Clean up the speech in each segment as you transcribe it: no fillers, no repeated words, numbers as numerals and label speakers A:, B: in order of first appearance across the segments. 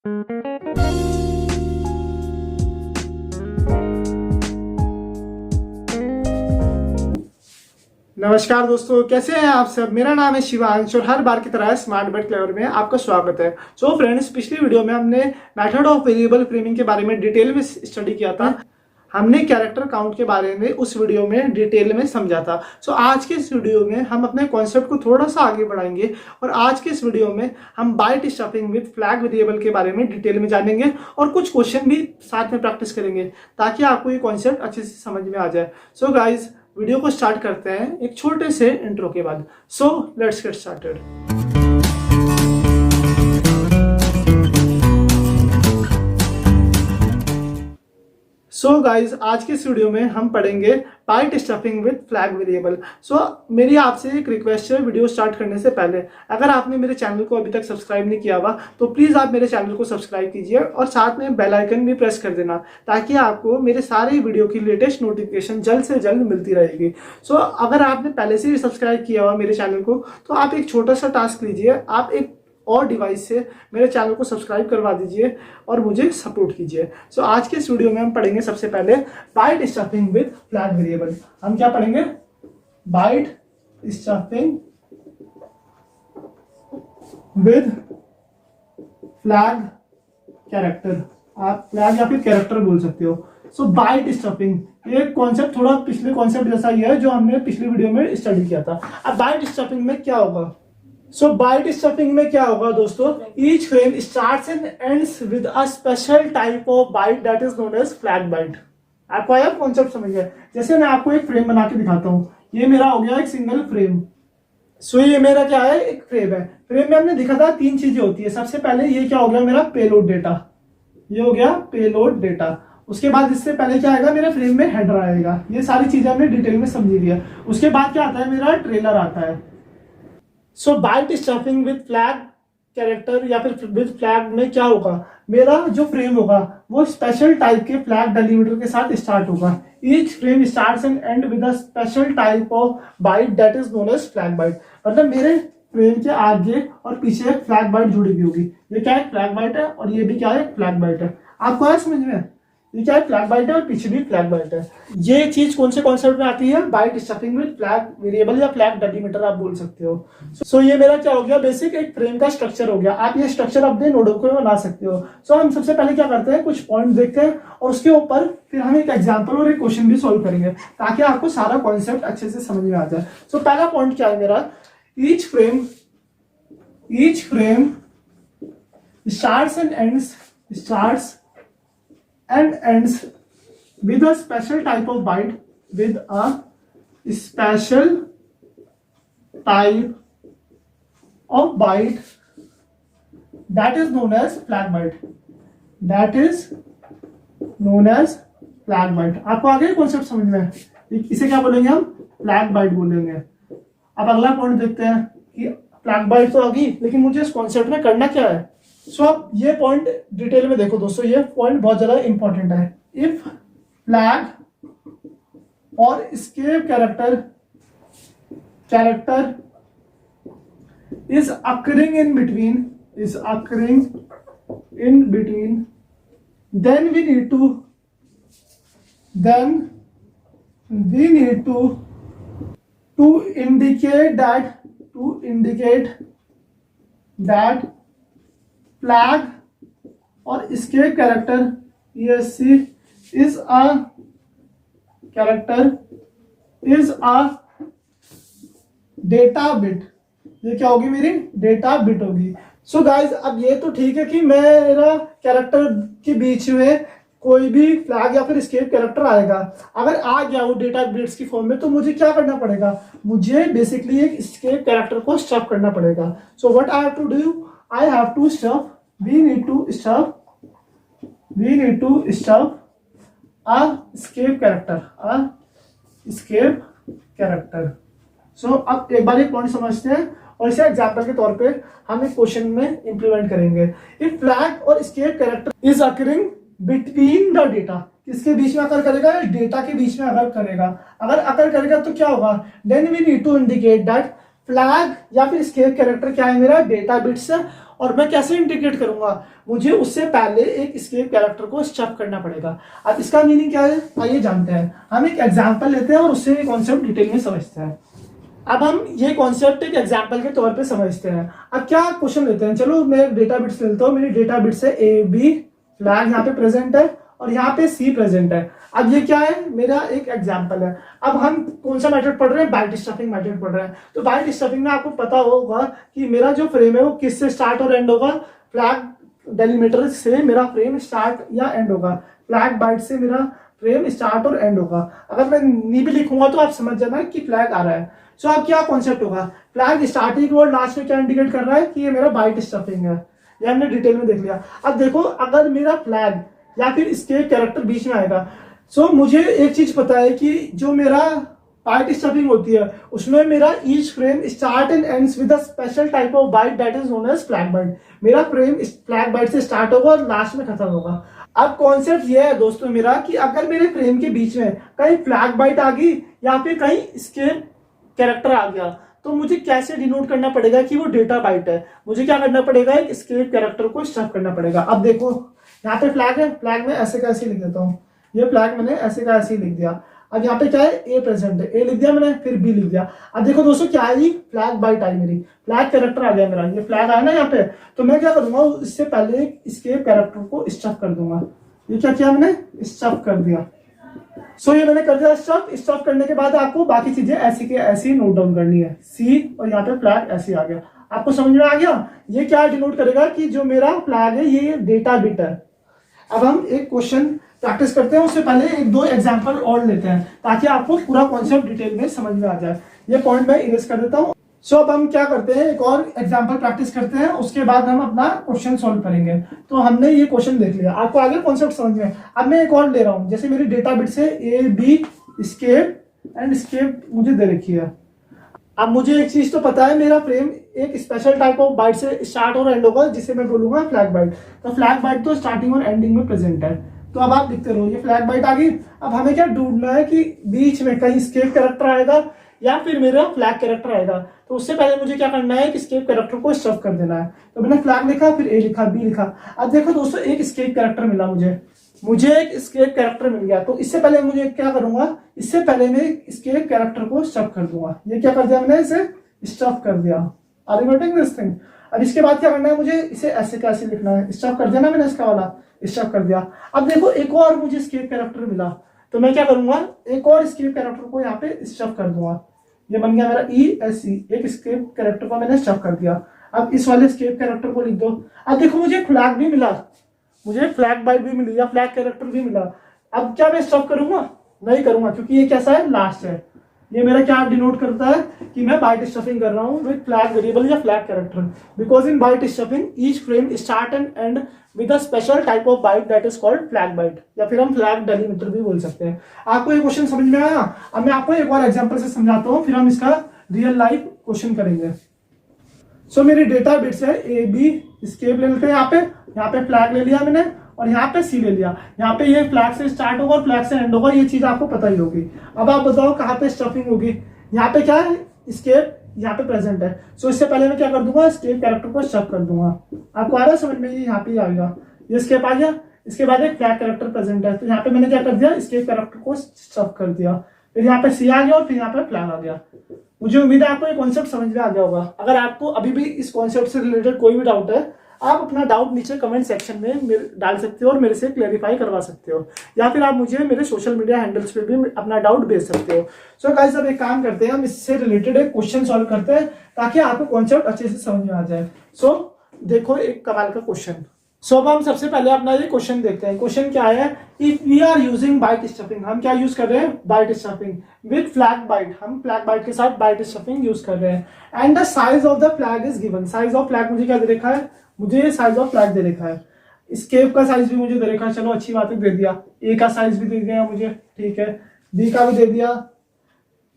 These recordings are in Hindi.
A: नमस्कार दोस्तों, कैसे हैं आप सब। मेरा नाम है शिवांश और हर बार की तरह स्मार्ट बट क्लेवर में आपका स्वागत है। सो फ्रेंड्स, पिछली वीडियो में हमने मेथड ऑफ वेरिएबल फ्रेमिंग के बारे में डिटेल में स्टडी किया था। हमने कैरेक्टर काउंट के बारे में उस वीडियो में डिटेल में समझा था। सो आज के इस वीडियो में हम अपने कॉन्सेप्ट को थोड़ा सा आगे बढ़ाएंगे और आज के इस वीडियो में हम byte stuffing with flag variable के बारे में डिटेल में जानेंगे और कुछ क्वेश्चन भी साथ में प्रैक्टिस करेंगे ताकि आपको ये कॉन्सेप्ट अच्छे से समझ में आ जाए। सो गाइज, वीडियो को स्टार्ट करते हैं एक छोटे से इंट्रो के बाद। So let's get started. So guys, आज के इस वीडियो में हम पढ़ेंगे byte stuffing with flag variable. So मेरी आपसे एक रिक्वेस्ट है, वीडियो स्टार्ट करने से पहले अगर आपने मेरे चैनल को अभी तक सब्सक्राइब नहीं किया हुआ तो प्लीज़ आप मेरे चैनल को सब्सक्राइब कीजिए और साथ में बेल आइकन भी प्रेस कर देना ताकि आपको मेरे सारे वीडियो की लेटेस्ट नोटिफिकेशन जल्द से जल्द मिलती रहेगी। सो अगर आपने पहले से ही सब्सक्राइब किया हुआ मेरे चैनल को तो आप एक छोटा सा टास्क लीजिए, आप एक और डिवाइस से मेरे चैनल को सब्सक्राइब करवा दीजिए और मुझे सपोर्ट कीजिए। सो आज के इस वीडियो में हम पढ़ेंगे सबसे पहले byte stuffing with flag variable. हम क्या पढ़ेंगे? Byte stuffing with flag character. आप फ्लैग या फिर कैरेक्टर बोल सकते हो। सो बाइट स्टफिंग, ये कॉन्सेप्ट थोड़ा पिछले कॉन्सेप्ट जैसा ही है जो हमने पिछली वीडियो में स्टडी किया था। अब बाइट स्टफिंग में क्या होगा? सो बाइट स्टफिंग में क्या होगा दोस्तों? Each frame starts and ends with a special type of byte that is known as flag byte. आपको आया कॉन्सेप्ट समझ गया? जैसे मैं आपको एक फ्रेम बना के दिखाता हूँ। ये मेरा हो गया एक सिंगल फ्रेम। सो ये मेरा क्या है? एक फ्रेम है। फ्रेम में हमने देखा था तीन चीजें होती है। सबसे पहले ये क्या हो गया? मेरा पेलोड डेटा। ये हो गया पेलोड डेटा। उसके बाद इससे पहले क्या आएगा? मेरे फ्रेम में हेडर आएगा। ये सारी चीजें हमने डिटेल में समझी लिया। उसके बाद क्या आता है? मेरा ट्रेलर आता है। So byte stuffing with flag character या फिर विद फ्लैग में क्या होगा? मेरा जो फ्रेम होगा वो स्पेशल टाइप के फ्लैग डेलीमिटर के साथ स्टार्ट होगा। Each frame starts and end with a special type of byte that is known as flag byte. मतलब मेरे फ्रेम के आगे और पीछे फ्लैग बाइट जुड़ी हुई होगी। ये क्या है? फ्लैग बाइट है और ये भी क्या है? फ्लैग बाइट है। आपको आया समझ में? ये क्या है? फ्लैग बाइट है और पीछे भी फ्लैग बाइट है। ये चीज कौन से कॉन्सेप्ट में आती है? Byte stuffing with flag variable या फ्लैग डेलीमिटर आप बोल सकते हो। सो ये मेरा क्या हो गया? बेसिक एक फ्रेम का स्ट्रक्चर हो गया। आप ये स्ट्रक्चर अपने नोडों को बना सकते हो। सो हम सबसे पहले क्या करते हैं? कुछ पॉइंट देखते हैं और उसके ऊपर फिर हम एक एग्जाम्पल और एक क्वेश्चन भी सोल्व करेंगे ताकि आपको सारा कॉन्सेप्ट अच्छे से समझ में आ जाए। सो पहला पॉइंट क्या है मेरा? Each frame starts and ends with a special type of byte with a special type of byte that is known as flag byte. आपको आ गया कॉन्सेप्ट समझ में? इसे क्या बोलेंगे हम? फ्लैग बाइट बोलेंगे। अब अगला पॉइंट देखते हैं कि फ्लैग बाइट तो आ गई, लेकिन मुझे इस कॉन्सेप्ट में करना क्या है? सो आप ये पॉइंट डिटेल में देखो दोस्तों। ये पॉइंट बहुत ज्यादा इंपॉर्टेंट है। इफ फ्लैग और escape character is occurring in between, then we need to indicate that flag और escape character ESC is a data bit. ये क्या होगी? मेरी डेटा बिट होगी। सो गाइज, अब ये तो ठीक है कि मेरा कैरेक्टर के बीच में कोई भी फ्लैग या फिर एस्केप कैरेक्टर आएगा। अगर आ गया वो डेटा बिट्स की फॉर्म में तो मुझे क्या करना पड़ेगा? मुझे बेसिकली एक एस्केप कैरेक्टर को स्टफ करना पड़ेगा। So what I have to do? I have to stuff. We need to stuff a escape character. So अब एक बार एक पॉइंट समझते हैं और इसे एग्जाम्पल के तौर पे हम एक क्वेश्चन में इंप्लीमेंट करेंगे। इफ फ्लैग और escape character is occurring between the data, किसके बीच में अकर करेगा? डेटा के बीच में अगर करेगा। अगर अकर करेगा तो क्या होगा? Then we need to indicate that flag या फिर एस्केप कैरेक्टर क्या है मेरा, डेटा बिट्स है। और मैं कैसे इंटीग्रेट करूंगा, मुझे उससे पहले एक एस्केप कैरेक्टर को स्टफ करना पड़ेगा। अब इसका मीनिंग क्या है, आइए जानते हैं। हम एक एग्जांपल लेते हैं और उससे कॉन्सेप्ट डिटेल में समझते हैं। अब हम ये कॉन्सेप्ट एक एग्जांपल के तौर पे समझते हैं। अब क्या क्वेश्चन लेते हैं, चलो मैं डेटा बिट्स लेता हूँ। मेरी डेटा बिट्स है ए बी, फ्लैग यहाँ पे प्रेजेंट है और यहाँ पे सी प्रेजेंट है। अब ये क्या है, मेरा एक एग्जांपल है। अब हम कौन सा मेथड पढ़ रहे हैं, बाइट स्टफिंग मेथड पढ़ रहे हैं। तो बाइट स्टफिंग में आपको पता होगा कि मेरा जो फ्रेम है वो किस से स्टार्ट और एंड होगा, फ्लैग डेलीमीटर से मेरा फ्रेम स्टार्ट या एंड होगा, फ्लैग बाइट से मेरा फ्रेम स्टार्ट और एंड होगा। अगर मैं नी भी लिखूंगा तो आप समझ जाना कि फ्लैग आ रहा है। सो अब क्या कॉन्सेप्ट होगा, फ्लैग स्टार्टिंग और लास्ट में क्या इंडिकेट कर रहा है कि ये मेरा बाइट स्टफिंग है। ये हमने डिटेल में देख लिया। अब देखो, अगर मेरा फ्लैग या फिर एस्केप कैरेक्टर बीच में आएगा, सो मुझे एक चीज पता है कि जो मेरा बाइट स्टफिंग होती है उसमें मेरा each frame start and ends with a special type of byte that is known as flag byte. मेरा फ्रेम फ्लैग बाइट से स्टार्ट होगा और लास्ट में खत्म होगा। अब कॉन्सेप्ट ये है दोस्तों मेरा कि अगर मेरे फ्रेम के बीच में कहीं फ्लैग बाइट आ गई या फिर कहीं एस्केप कैरेक्टर आ गया, तो मुझे कैसे डिनोट करना पड़ेगा कि वो डेटा बाइट है। मुझे क्या करना पड़ेगा, एक एस्केप कैरेक्टर को स्टफ करना पड़ेगा। अब देखो यहाँ पे फ्लैग है, फ्लैग में ऐसे का ऐसे लिख देता हूँ। ये फ्लैग मैंने ऐसे का ऐसे लिख दिया। अब यहाँ पे क्या है, ए प्रेजेंट है, ए लिख दिया मैंने, फिर बी लिख दिया। अब देखो दोस्तों क्या आई, फ्लैग बाइट आई, मेरी फ्लैग कैरेक्टर आ गया मेरा। ये फ्लैग आया ना यहाँ पे, तो मैं क्या करूंगा, इससे पहले एस्केप कैरेक्टर को स्टफ कर दूंगा। ये क्या किया मैंने, स्टफ कर दिया। सो ये मैंने कर दिया स्टफ। स्टफ करने के बाद आपको बाकी चीजें ऐसी के ऐसी नोट डाउन करनी है, सी और यहाँ पे फ्लैग ऐसे आ गया। आपको समझ में आ गया, ये क्या डिनोट करेगा कि जो मेरा फ्लैग है ये डेटा बिट है। अब हम एक क्वेश्चन प्रैक्टिस करते हैं, उससे पहले एक दो एग्जांपल और लेते हैं ताकि आपको पूरा कॉन्सेप्ट डिटेल में समझ में आ जाए। ये पॉइंट मैं इरेज कर देता हूँ। सो अब हम क्या करते हैं, एक और एग्जांपल प्रैक्टिस करते हैं, उसके बाद हम अपना क्वेश्चन सॉल्व करेंगे। तो हमने ये क्वेश्चन देख लिया, आपको आगे कॉन्सेप्ट समझ में। अब मैं एक और ले रहा हूँ, जैसे मेरी डेटा बिट से A B escape and escape मुझे दे रखी है। अब मुझे एक चीज तो पता है, मेरा फ्रेम एक स्पेशल टाइप ऑफ बाइट से स्टार्ट और एंड होगा जिसे मैं बोलूंगा फ्लैग बाइट। तो फ्लैग बाइट तो स्टार्टिंग और एंडिंग में प्रेजेंट है। तो अब आप लिखते रहो, ये फ्लैग बाइट आ गई। अब हमें क्या ढूंढना है कि बीच में कहीं स्केप कैरेक्टर आएगा या फिर मेरा फ्लैग कैरेक्टर आएगा। तो उससे पहले मुझे क्या करना है कि स्केप कैरेक्टर को स्टफ कर देना है। तो मैंने फ्लैग लिखा, फिर ए लिखा, बी लिखा। अब देखो दोस्तों, एक स्केप कैरेक्टर मिला मुझे एक स्केप कैरेक्टर मिल गया। तो इससे पहले मुझे क्या करूंगा, इससे पहले मैं स्केप कैरेक्टर को स्टफ कर दूंगा। ये क्या कर दिया मैंने, इसे स्टफ कर दिया। Are you noting this thing. अब इसके बाद क्या करना है, मुझे इसे ऐसे कैसे लिखना है, स्टफ कर दिया ना मैंने, इसका वाला स्टफ कर दिया। अब देखो एक और मुझे स्केप कैरेक्टर मिला, तो मैं क्या करूंगा, एक और स्केप कैरेक्टर को यहाँ पे स्टफ कर दूंगा। ये बन गया मेरा ई एस सी, एक स्केप कैरेक्टर को मैंने स्टफ कर दिया। अब इस वाले स्केप कैरेक्टर को लिख दो। अब देखो मुझे फ्लैग भी मिला, मुझे फ्लैग बाइट भी मिली या फ्लैग कैरेक्टर भी मिला। अब क्या मैं स्टफ करूंगा, नहीं करूंगा, क्योंकि ये कैसा है, लास्ट है। ये मेरा क्या डिनोट करता है कि मैं बाइट स्टफिंग कर रहा हूँ विद फ्लैग वेरिएबल या flag character, because in byte stuffing each frame start and end with a special type of byte that is called flag byte, या फिर हम फ्लैग डेलीमीटर भी बोल सकते हैं। आपको ये क्वेश्चन समझ में आया। अब मैं आपको एक और एग्जांपल से समझाता हूँ, फिर हम इसका रियल लाइफ क्वेश्चन करेंगे। सो मेरी डेटा बिट्स है ए बी, स्केप ले लेते हैं। यहाँ पे फ्लैग ले लिया मैंने और यहाँ पे सी ले लिया। यहाँ पे ये फ्लैग से स्टार्ट होगा और फ्लैग से एंड होगा, ये चीज आपको पता ही होगी। अब आप बताओ कहाँ पे स्टफिंग होगी। यहाँ पे क्या है, स्केप यहाँ पे प्रेजेंट है। सो इससे पहले मैं क्या कर दूंगा, स्केप कैरेक्टर को स्टफ कर दूंगा। आपको आ रहा है समझ में, यहाँ पे आ गया, ये स्केप आ गया। इसके बाद एक फ्लैग कैरेक्टर प्रेजेंट है, तो यहाँ पे मैंने क्या कर दिया, स्केप कैरेक्टर को स्टफ कर दिया। फिर यहाँ पे सी आ गया और फिर यहाँ पे फ्लैग आ गया। मुझे उम्मीद है आपको ये कॉन्सेप्ट समझ में आ गया होगा। अगर आपको अभी भी इस कॉन्सेप्ट से रिलेटेड कोई भी डाउट है, आप अपना डाउट नीचे कमेंट सेक्शन में डाल सकते हो और मेरे से क्लेरिफाई करवा सकते हो, या फिर आप मुझे मेरे सोशल मीडिया हैंडल्स पे भी अपना डाउट भेज सकते हो। सो गाइस, अब एक काम करते हैं, हम इससे रिलेटेड एक क्वेश्चन सॉल्व करते हैं ताकि आपको कॉन्सेप्ट अच्छे से समझ में आ जाए। सो देखो एक कमाल का क्वेश्चन। सो अब हम सबसे पहले अपना ये क्वेश्चन देखते हैं। क्वेश्चन क्या है, if we are using byte stuffing, हम क्या यूज कर रहे हैं, byte stuffing with flag byte, हम फ्लैग बाइट के साथ बाइट स्टफिंग यूज कर रहे हैं। And the size of the flag is given. Size of flag मुझे क्या दे रखा है, मुझे साइज ऑफ फ्लैग दे रखा है। स्केप का साइज भी मुझे दे रखा है, चलो अच्छी बात है, दे दिया। ए का साइज भी दे दिया मुझे, ठीक है। बी का भी दे दिया।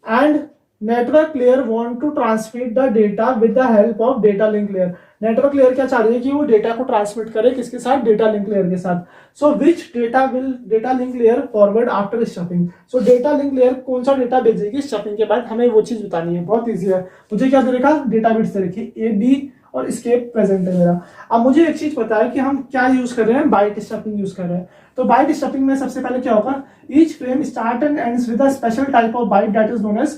A: And network layer want to transmit the data with the help of data link layer. Network layer क्या चाह रही है कि वो डेटा को ट्रांसमिट करे किसके साथ, डेटा लिंक लेयर के साथ। So which data link layer forward after stuffing. So data link layer कौन सा डेटा भेजेगी स्टफिंग के बाद, हमें वो चीज बतानी है। बहुत ईजी है। मुझे क्या दे रखा, डेटा बिट्स दे रखी ए बी और स्केप प्रेजेंट है मेरा। अब मुझे एक चीज पता है कि हम क्या यूज कर रहे हैं, बाइट स्टफिंग यूज कर रहे हैं। तो बाइट स्टफिंग में सबसे पहले क्या होगा, each frame start and ends with a special type of byte that is known as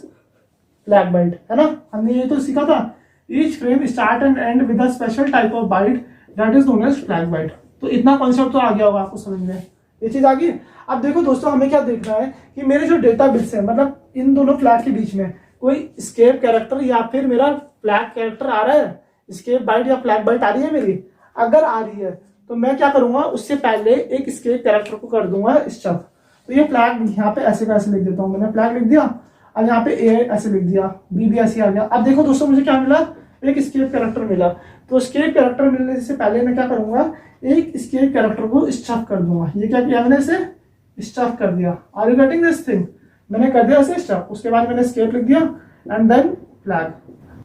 A: flag byte, है ना, हमने ये तो सीखा था। Each frame start and end with a special type of byte that is known as flag byte. तो इतना कॉन्सेप्ट तो आ गया होगा आपको समझ में, ये चीज आ गई। अब देखो दोस्तों, हमें क्या देखना है कि मेरे जो डेटा बिट्स है, मतलब इन दोनों फ्लैग के बीच में कोई स्केप कैरेक्टर या फिर मेरा फ्लैग कैरेक्टर आ रहा है, स्केप बाइट या फ्लैग बाइट आ रही है मेरी। अगर आ रही है तो मैं क्या करूंगा, उससे पहले एक स्केप कैरेक्टर को कर दूंगा स्टफ। तो ये फ्लैग यहाँ पे ऐसे का ऐसे लिख देता हूँ, मैंने फ्लैग लिख दिया। अब यहाँ पे ए ऐसे लिख दिया, बी भी ऐसे आ गया। अब देखो दोस्तों, मुझे क्या मिला, एक स्केप कैरेक्टर मिला। तो स्केप कैरेक्टर मिलने से पहले मैं क्या करूंगा, एक स्केप कैरेक्टर को स्टफ कर दूंगा। ये क्या किया मैंने, इसे स्टफ कर दिया। Are you getting this thing, मैंने कर दिया इसे स्टफ। उसके बाद मैंने स्केप लिख दिया एंड देन फ्लैग।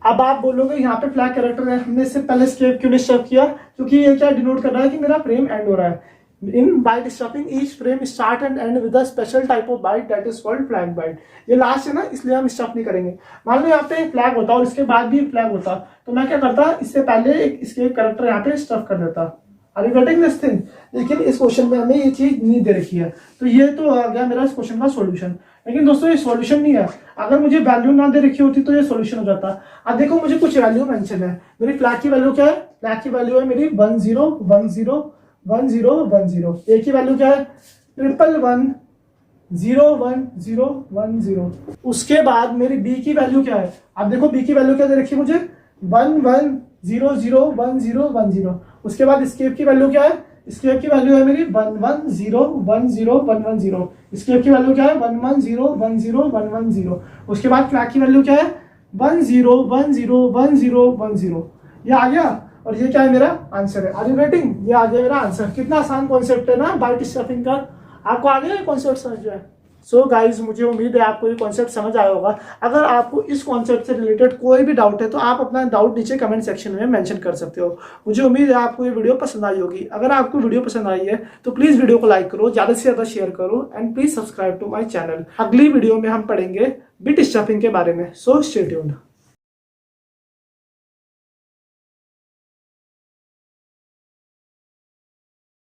A: अब आप बोलोगे यहाँ पे फ्लैग कैरेक्टर है, हमने इससे पहले स्केप क्यों नहीं स्टफ किया, क्योंकि ये क्या डिनोट कर रहा है कि मेरा फ्रेम एंड हो रहा है। In byte stuffing each frame start and end with a special type of byte that is called flag byte. ये लास्ट है ना, इसलिए हम स्टफ नहीं करेंगे। मान लो यहाँ पे फ्लैग होता और इसके बाद भी फ्लैग होता, तो मैं क्या करता, इससे पहले एक स्केप कैरेक्टर यहाँ पे स्टफ कर देता। Are you getting this thing. लेकिन इस क्वेश्चन में हमें ये चीज नहीं दे रखी है, तो ये तो आ गया मेरा इस क्वेश्चन का सॉल्यूशन। लेकिन दोस्तों ये सॉल्यूशन नहीं है, अगर मुझे वैल्यू ना दे रखी होती तो ये सॉल्यूशन हो जाता। अब देखो मुझे कुछ वैल्यू मेंशन है, मेरी फ्लैग की वैल्यू क्या है, फ्लैग की वैल्यू है मेरी 10 10 10 10। ए की वैल्यू क्या है, 111 01010। उसके बाद मेरी बी की वैल्यू क्या है, अब देखो बी की वैल्यू क्या दे रखी है मुझे, 11001010। उसके बाद स्केप की वैल्यू क्या है, स्केप की वैल्यू है मेरी 11010110। स्केप की वैल्यू क्या है, 11010110। उसके बाद फ्लैग की वैल्यू क्या है, 10101010। ये आ गया और ये क्या है, मेरा आंसर है। आर यू गेटिंग, ये आ गया मेरा आंसर। कितना आसान कॉन्सेप्ट है ना बाइट स्टफिंग का, आपको आ गया कॉन्सेप्ट समझ में। सो गाइज, मुझे उम्मीद है आपको ये कॉन्सेप्ट समझ आया होगा। अगर आपको इस कॉन्सेप्ट से रिलेटेड कोई भी डाउट है तो आप अपना डाउट नीचे कमेंट सेक्शन में मेंशन कर सकते हो। मुझे उम्मीद है आपको ये वीडियो पसंद आई होगी। अगर आपको वीडियो पसंद आई है तो प्लीज वीडियो को लाइक करो, ज्यादा से ज्यादा शेयर करो and please subscribe to my channel. अगली वीडियो में हम पढ़ेंगे बिट स्टफिंग के बारे में। So stay tuned.